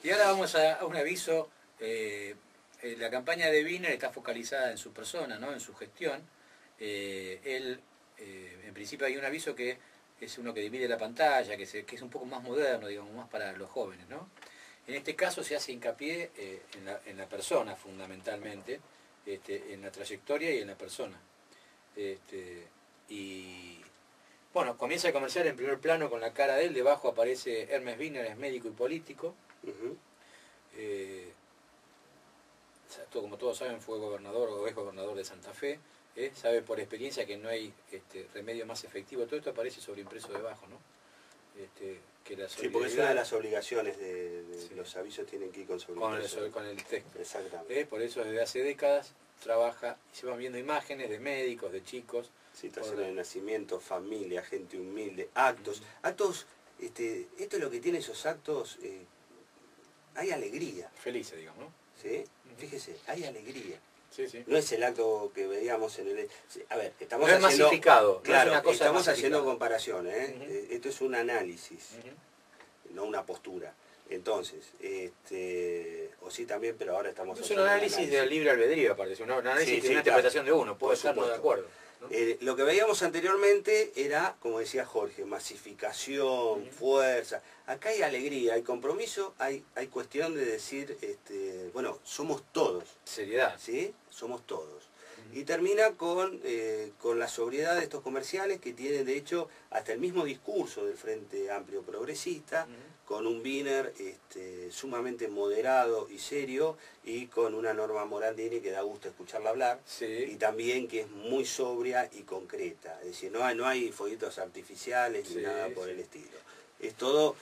Y ahora vamos a un aviso. La campaña de Wiener está focalizada en su persona, ¿no? En su gestión. En principio hay un aviso que es uno que divide la pantalla, que es un poco más moderno, digamos, más para los jóvenes, ¿no? En este caso se hace hincapié en la persona fundamentalmente, en la trayectoria y en la persona. Y bueno, comienza el comercial en primer plano con la cara de él, debajo aparece Hermes Wiener, es médico y político. Como todos saben, fue gobernador o es gobernador de Santa Fe. Sabe por experiencia que no hay remedio más efectivo. Todo esto aparece sobreimpreso debajo, ¿no? Que la sí, porque es una de las obligaciones de sí. Los avisos tienen que ir con sobreimpreso. Con el texto. Exactamente. Por eso desde hace décadas trabaja y se van viendo imágenes de médicos, de chicos. Situaciones de nacimiento, familia, gente humilde, actos. Actos, esto es lo que tiene esos actos, hay alegría. Felices, digamos, ¿no? ¿Sí? Fíjese, hay alegría. Sí, sí. No es el acto que veíamos en el... A ver, estamos no es haciendo... masificado. Claro, no es una cosa estamos masificada. haciendo comparaciones, Esto es un análisis, no una postura. Entonces, o sí también, pero ahora estamos haciendo un análisis del libre albedrío, aparte, un análisis de una interpretación de uno, puede estar no de acuerdo. ¿no? Lo que veíamos anteriormente era, como decía Jorge, masificación, fuerza. Acá hay alegría, hay compromiso, hay cuestión de decir, bueno, somos todos. Seriedad. ¿Sí? Somos todos. Y termina con la sobriedad de estos comerciales que tienen, de hecho, hasta el mismo discurso del Frente Amplio Progresista, con un Wiener sumamente moderado y serio, y con una Norma Morandini que da gusto escucharla hablar, y también que es muy sobria y concreta. Es decir, no hay fueguitos artificiales ni nada por el estilo. Es todo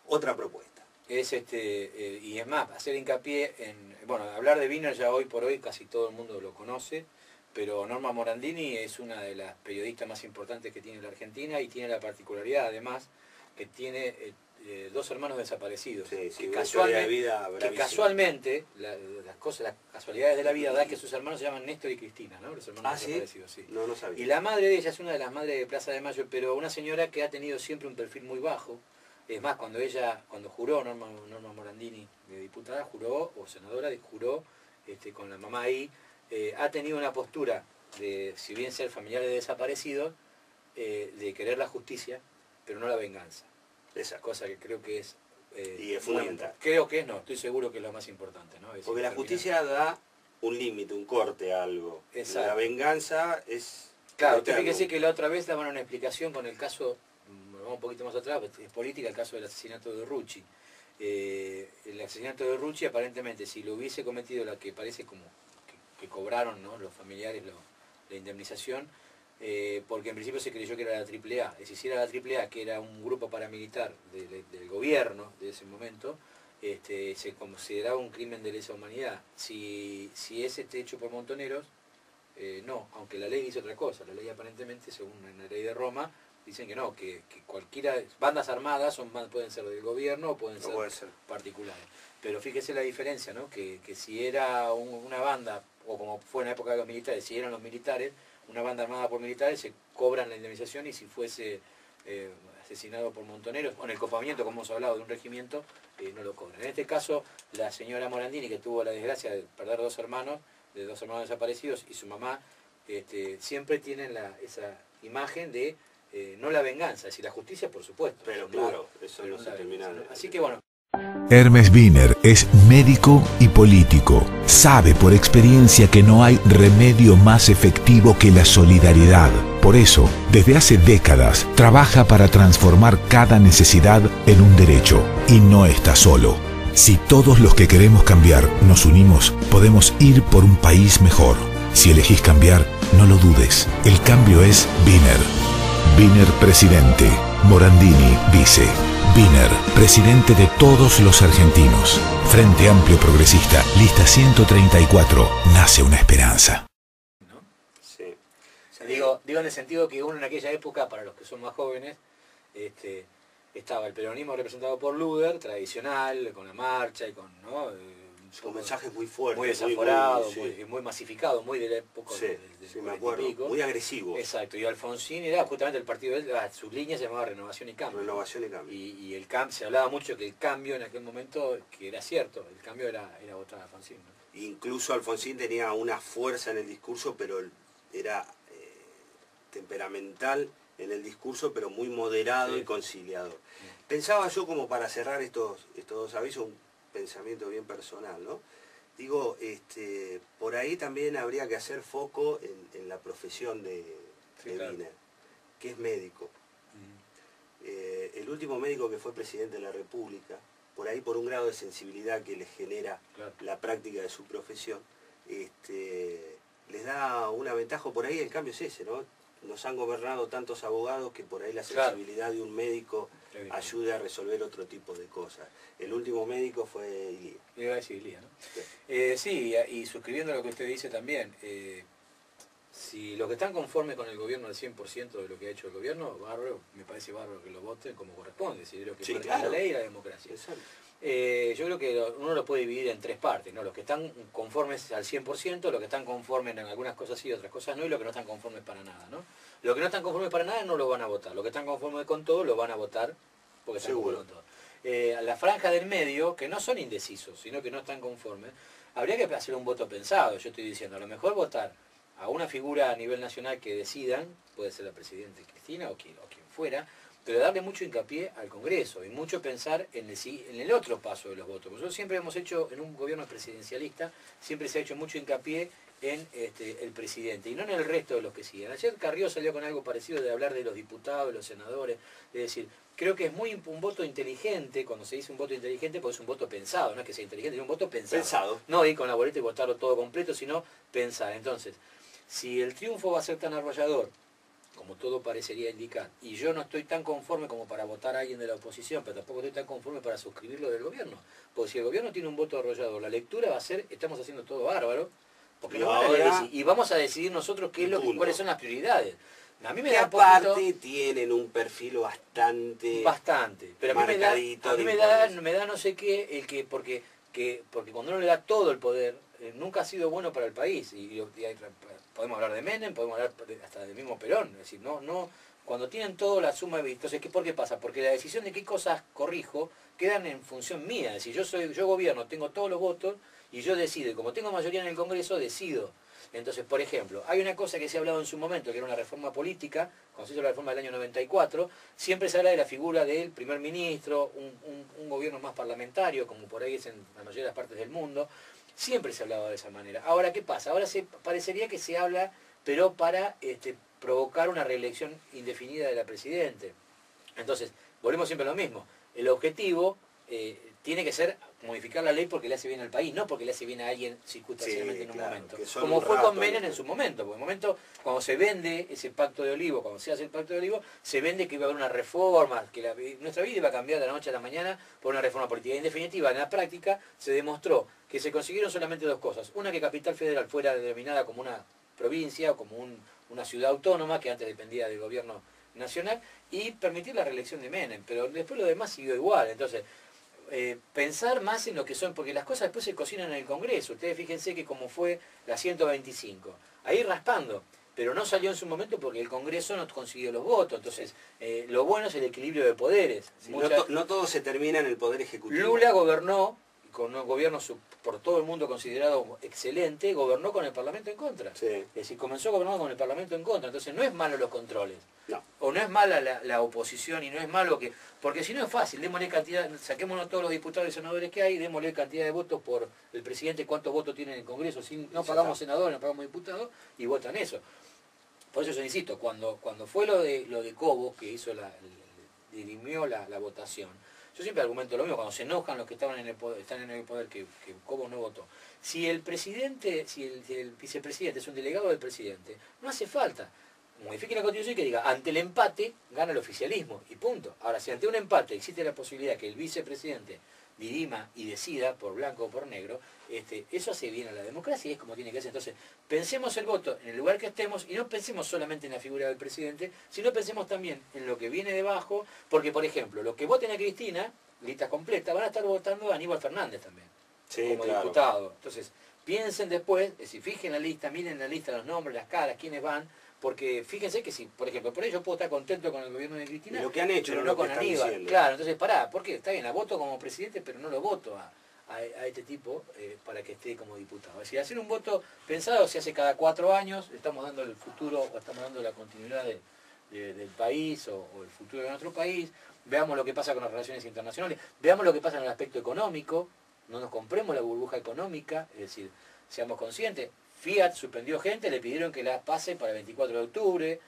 otra propuesta. Y es más, hacer hincapié en... Bueno, hablar de Wiener ya hoy por hoy casi todo el mundo lo conoce, pero Norma Morandini es una de las periodistas más importantes que tiene la Argentina y tiene la particularidad además que tiene dos hermanos desaparecidos. Sí, que casualmente, las casualidades de la vida da que sus hermanos se llaman Néstor y Cristina, ¿no? Los hermanos desaparecidos, sí. No sabía. Y la madre de ella es una de las madres de Plaza de Mayo, pero una señora que ha tenido siempre un perfil muy bajo. Es más, cuando juró Norma Morandini de diputada, juró, o senadora, juró con la mamá ahí, ha tenido una postura de, si bien ser familiar de desaparecidos, de querer la justicia, pero no la venganza. Esa cosa que creo que es... y es fundamental. Creo que estoy seguro que es lo más importante, ¿no? Porque la justicia da un límite, un corte a algo. Exacto. La venganza es... Claro, usted fíjese que la otra vez daban una explicación con el caso... Vamos un poquito más atrás, es política, el caso del asesinato de Rucci. El asesinato de Rucci, aparentemente, si lo hubiese cometido la que parece como que cobraron, ¿no? Los familiares la indemnización, porque en principio se creyó que era la AAA. Es decir, si era la AAA, que era un grupo paramilitar del gobierno de ese momento, se consideraba un crimen de lesa humanidad. Si es hecho por montoneros, no, aunque la ley dice otra cosa. La ley aparentemente, según la ley de Roma, dicen que no, que cualquiera, bandas armadas pueden ser del gobierno o pueden ser particulares. Pero fíjese la diferencia, ¿no? Que si era una banda, o como fue en la época de los militares, si eran los militares, una banda armada por militares, se cobran la indemnización, y si fuese asesinado por montoneros, o en el copamiento, como hemos hablado, de un regimiento, no lo cobran. En este caso, la señora Morandini, que tuvo la desgracia de perder dos hermanos desaparecidos, y su mamá, siempre tienen esa imagen de no la venganza, es decir, la justicia, por supuesto. Pero claro, eso no se termina. Así que bueno. Hermes Wiener es médico y político. Sabe por experiencia que no hay remedio más efectivo que la solidaridad. Por eso, desde hace décadas, trabaja para transformar cada necesidad en un derecho. Y no está solo. Si todos los que queremos cambiar nos unimos, podemos ir por un país mejor. Si elegís cambiar, no lo dudes. El cambio es Wiener. Wiener presidente, Morandini vice. Wiener, presidente de todos los argentinos. Frente Amplio Progresista, lista 134. Nace una esperanza. ¿No? Sí. O sea, digo en el sentido que uno en aquella época, para los que son más jóvenes, estaba el peronismo representado por Luder, tradicional, con la marcha y con, ¿no? Con mensajes muy fuertes. Muy desaforados, sí. muy masificados, muy de la época sí, del sí, me acuerdo, muy agresivos. Exacto, y Alfonsín era justamente el partido de él, sus líneas se llamaba Renovación y Cambio. Renovación y Cambio. Y el cambio, se hablaba mucho que el cambio en aquel momento, que era cierto, el cambio era votar a Alfonsín, ¿no? Incluso Alfonsín tenía una fuerza en el discurso, pero era temperamental en el discurso, pero muy moderado y conciliador. Pensaba yo, como para cerrar estos dos avisos, un pensamiento bien personal, ¿no? Digo, por ahí también habría que hacer foco en la profesión de Wiener, que es médico. El último médico que fue presidente de la República, por ahí por un grado de sensibilidad que les genera la práctica de su profesión, les da una ventaja. Por ahí el cambio es ese, ¿no? Nos han gobernado tantos abogados que por ahí la sensibilidad de un médico ayuda a resolver otro tipo de cosas. El último médico fue Ilía. Iba a decir Ilía, ¿no? Sí, y suscribiendo lo que usted dice también, si los que están conformes con el gobierno al 100% de lo que ha hecho el gobierno, bárbaro, me parece bárbaro que lo voten como corresponde, si es lo que marca la ley y la democracia. Yo creo que uno lo puede dividir en tres partes, ¿no? Los que están conformes al 100%, los que están conformes en algunas cosas sí, otras cosas no, y los que no están conformes para nada, ¿no? Los que no están conformes para nada no lo van a votar, los que están conformes con todo lo van a votar porque están conformes con todo. A la franja del medio, que no son indecisos, sino que no están conformes, habría que hacer un voto pensado. Yo estoy diciendo, a lo mejor votar a una figura a nivel nacional que decidan, puede ser la presidenta Cristina o quien fuera, pero darle mucho hincapié al Congreso y mucho pensar en el otro paso de los votos. Nosotros siempre hemos hecho, en un gobierno presidencialista, siempre se ha hecho mucho hincapié en el presidente y no en el resto de los que siguen. Ayer Carrió salió con algo parecido de hablar de los diputados, de los senadores, es decir, creo que es un voto inteligente, cuando se dice un voto inteligente, porque es un voto pensado, no es que sea inteligente, es un voto pensado. No ir con la boleta y votarlo todo completo, sino pensar. Entonces, si el triunfo va a ser tan arrollador, como todo parecería indicar, y yo no estoy tan conforme como para votar a alguien de la oposición, pero tampoco estoy tan conforme para suscribirlo del gobierno, porque si el gobierno tiene un voto arrollador, la lectura va a ser, estamos haciendo todo bárbaro, porque lo van a decir, y vamos a decidir nosotros cuáles son las prioridades. A mí me da aparte tienen un perfil bastante pero a mí me da no sé qué, porque cuando uno le da todo el poder, nunca ha sido bueno para el país, y podemos hablar de Menem, podemos hablar hasta del mismo Perón, es decir, cuando tienen todo la suma de... Entonces, ¿por qué pasa? Porque la decisión de qué cosas corrijo quedan en función mía, es decir, yo gobierno, tengo todos los votos, y yo decido, y como tengo mayoría en el Congreso, decido. Entonces, por ejemplo, hay una cosa que se ha hablado en su momento, que era una reforma política, cuando se hizo la reforma del año 94, siempre se habla de la figura del primer ministro, un gobierno más parlamentario, como por ahí es en la mayoría de las partes del mundo, siempre se ha hablado de esa manera. Ahora, ¿qué pasa? Ahora parecería que se habla, pero para provocar una reelección indefinida de la Presidente. Entonces, volvemos siempre a lo mismo. El objetivo tiene que ser modificar la ley porque le hace bien al país, no porque le hace bien a alguien circunstancialmente en un momento. Como fue con Menem en su momento, porque en el momento cuando se vende ese pacto de olivo, cuando se hace el pacto de olivo, se vende que iba a haber una reforma, que nuestra vida iba a cambiar de la noche a la mañana por una reforma política. Y en definitiva, en la práctica, se demostró que se consiguieron solamente dos cosas. Una, que Capital Federal fuera denominada como una provincia o como una ciudad autónoma que antes dependía del gobierno nacional, y permitir la reelección de Menem, pero después lo demás siguió igual. Entonces, pensar más en lo que son, porque las cosas después se cocinan en el Congreso. Ustedes fíjense que como fue la 125, ahí raspando, pero no salió en su momento porque el Congreso no consiguió los votos. Entonces, lo bueno es el equilibrio de poderes. Sí, no todo se termina en el Poder Ejecutivo. Lula gobernó, con un gobierno por todo el mundo considerado excelente, gobernó con el Parlamento en contra. Sí. Es decir, comenzó gobernando con el Parlamento en contra. Entonces, no es malo los controles. No. O no es mala la oposición, y no es malo que... Porque si no es fácil, démosle cantidad, saquémonos todos los diputados y senadores que hay, démosle cantidad de votos por el presidente, cuántos votos tiene en el Congreso, no pagamos senadores, no pagamos diputados, y votan eso. Por eso yo insisto, cuando fue lo de Cobos, que hizo dirimió la votación, yo siempre argumento lo mismo, cuando se enojan los que están en el poder que Cobos no votó. Si el presidente, si el vicepresidente es un delegado del presidente, no hace falta. Modifique la Constitución y que diga, ante el empate gana el oficialismo, y punto. Ahora, si ante un empate existe la posibilidad que el vicepresidente dirima y decida, por blanco o por negro, eso hace bien a la democracia y es como tiene que ser. Entonces, pensemos el voto en el lugar que estemos y no pensemos solamente en la figura del presidente, sino pensemos también en lo que viene debajo, porque, por ejemplo, los que voten a Cristina, lista completa, van a estar votando a Aníbal Fernández también. como diputado. Entonces, piensen después, es decir, fijen la lista, miren la lista, los nombres, las caras, quiénes van, porque fíjense que si, por ejemplo, por ello puedo estar contento con el gobierno de Cristina, y lo que han hecho, pero no no con lo que están Aníbal. diciendo. Claro, entonces pará, ¿por qué? Está bien, la voto como presidente, pero no lo voto a este tipo para que esté como diputado. Es decir, hacer un voto pensado se hace cada 4 años, estamos dando el futuro, o estamos dando la continuidad del país o el futuro de nuestro país, veamos lo que pasa con las relaciones internacionales, veamos lo que pasa en el aspecto económico, no nos compremos la burbuja económica, es decir, seamos conscientes. Fiat suspendió gente, le pidieron que la pase para el 24 de octubre,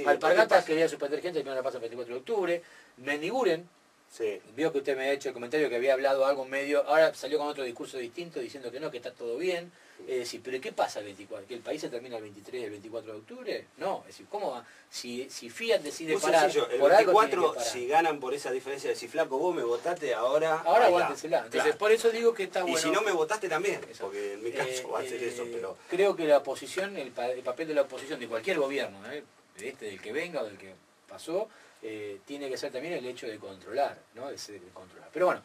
Alpargatas quería suspender gente, le pidieron la pase para el 24 de octubre, Mendiguren, sí. Vio que usted me ha hecho el comentario que había hablado algo medio, ahora salió con otro discurso distinto diciendo que no, que está todo bien. Es decir, pero ¿qué pasa el 24? ¿Que el país se termina el 23 y el 24 de octubre? No, es decir, ¿cómo va? Si Fiat decide parar, sencillo, el por 24, algo tiene que parar. si ganan por esa diferencia de si flaco vos me votaste, ahora aguántesela. Entonces, claro. por eso digo que está bueno. Y si no me votaste también, Eso. porque en mi caso va a ser eso, pero... Creo que la oposición, el papel de la oposición de cualquier gobierno, del que venga o del que pasó, tiene que ser también el hecho de controlar, ¿no? De controlar. Pero bueno,